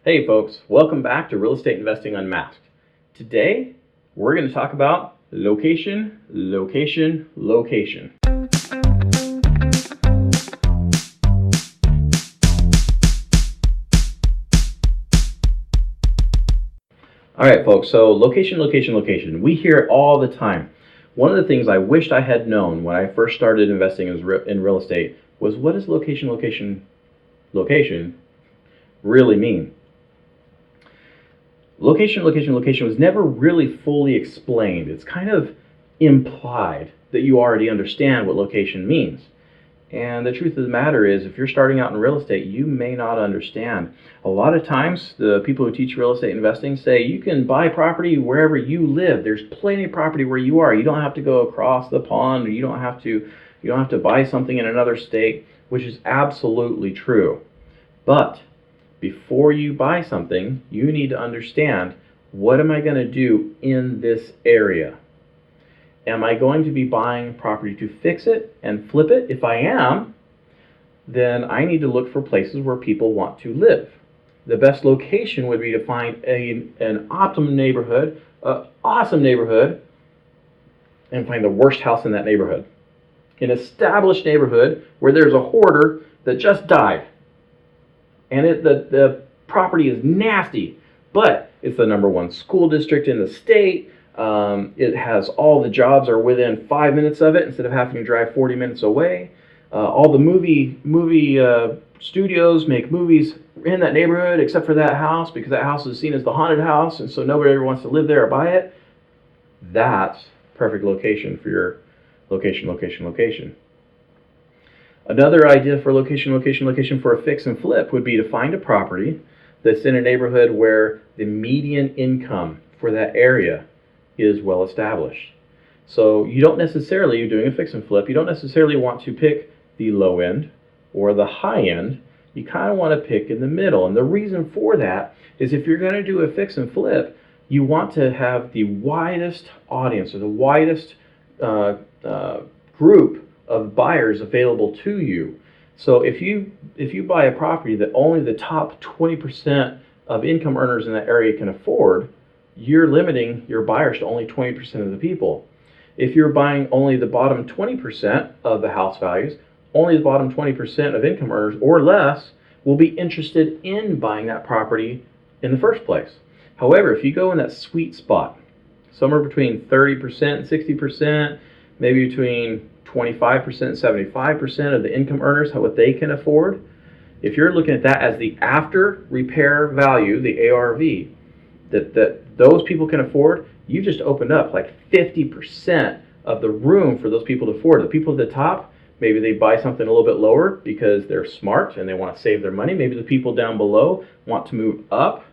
Hey folks, welcome back to Real Estate Investing Unmasked. Today, we're going to talk about location, location, location. All right folks, so location, location, location. We hear it all the time. One of the things I wished I had known when I first started investing in real estate was, what does location, location, location really mean? Location, location, location was never really fully explained. It's kind of implied that you already understand what location means. And the truth of the matter is, if you're starting out in real estate, you may not understand. A lot of times, the people who teach real estate investing say you can buy property wherever you live. There's plenty of property where you are. You don't have to go across the pond, or you don't have to buy something in another state, which is absolutely true. But before you buy something, you need to understand, what am I going to do in this area? Am I going to be buying property to fix it and flip it? If I am, then I need to look for places where people want to live. The best location would be to find an optimum neighborhood, an awesome neighborhood, and find the worst house in that neighborhood. An established neighborhood where there's a hoarder that just died, and the property is nasty, but it's the #1 school district in the state. It has all the jobs are within 5 minutes of it instead of having to drive 40 minutes away. All the movie studios make movies in that neighborhood except for that house, because that house is seen as the haunted house, and so nobody ever wants to live there or buy it. That's perfect location for your location, location, location. Another idea for location, location, location for a fix and flip would be to find a property that's in a neighborhood where the median income for that area is well established. So you don't necessarily, you're doing a fix and flip, you don't necessarily want to pick the low end or the high end. You kind of want to pick in the middle. And the reason for that is, if you're going to do a fix and flip, you want to have the widest audience, or the widest group of buyers available to you. So if you buy a property that only the top 20% of income earners in that area can afford, you're limiting your buyers to only 20% of the people. If you're buying only the bottom 20% of the house values, only the bottom 20% of income earners or less will be interested in buying that property in the first place. However, if you go in that sweet spot, somewhere between 30% and 60%, maybe between 25% and 75% of the income earners, what they can afford, if you're looking at that as the after repair value, the ARV, that those people can afford, you just opened up like 50% of the room for those people to afford. The people at the top, maybe they buy something a little bit lower because they're smart and they want to save their money. Maybe the people down below want to move up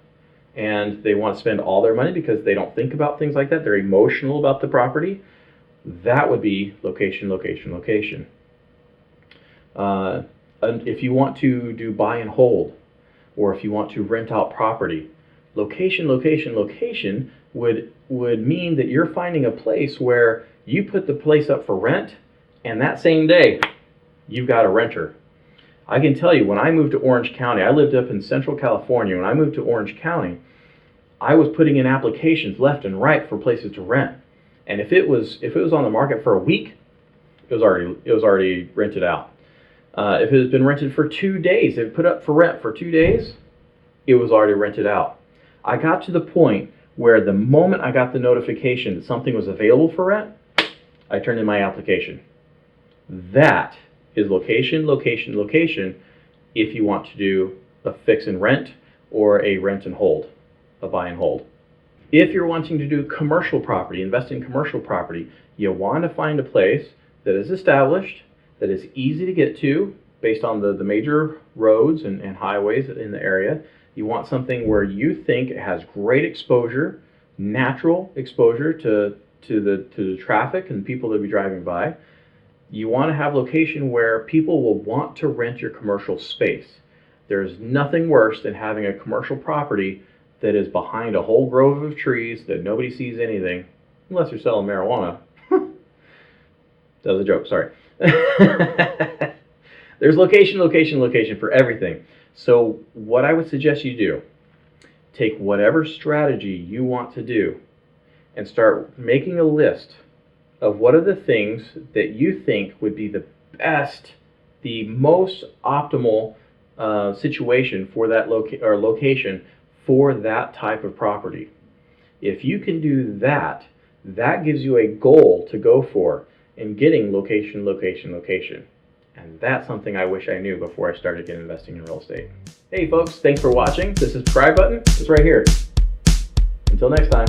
and they want to spend all their money because they don't think about things like that. They're emotional about the property. That would be location, location, location. And if you want to do buy and hold, or if you want to rent out property, location, location, location would mean that you're finding a place where you put the place up for rent, and that same day, you've got a renter. I can tell you, when I moved to Orange County, I lived up in Central California. When I moved to Orange County, I was putting in applications left and right for places to rent. And if it was on the market for a week, it was already rented out. If it has been rented for 2 days, if it put up for rent for 2 days, it was already rented out. I got to the point where the moment I got the notification that something was available for rent, I turned in my application. That is location, location, location if you want to do a fix and rent or a rent and hold, a buy and hold. If you're wanting to do commercial property, invest in commercial property, you want to find a place that is established, that is easy to get to based on the major roads and highways in the area. You want something where you think it has great exposure, natural exposure to the traffic and people that will be driving by. You want to have location where people will want to rent your commercial space. There's nothing worse than having a commercial property that is behind a whole grove of trees that nobody sees anything, unless you're selling marijuana. That was a joke, sorry. There's location, location, location for everything. So what I would suggest you do take whatever strategy you want to do and start making a list of what are the things that you think would be the best, the most optimal situation for that location for that type of property. If you can do that, that gives you a goal to go for in getting location, location, location. And that's something I wish I knew before I started getting investing in real estate. Hey folks, thanks for watching. The subscribe button is right here. Until next time.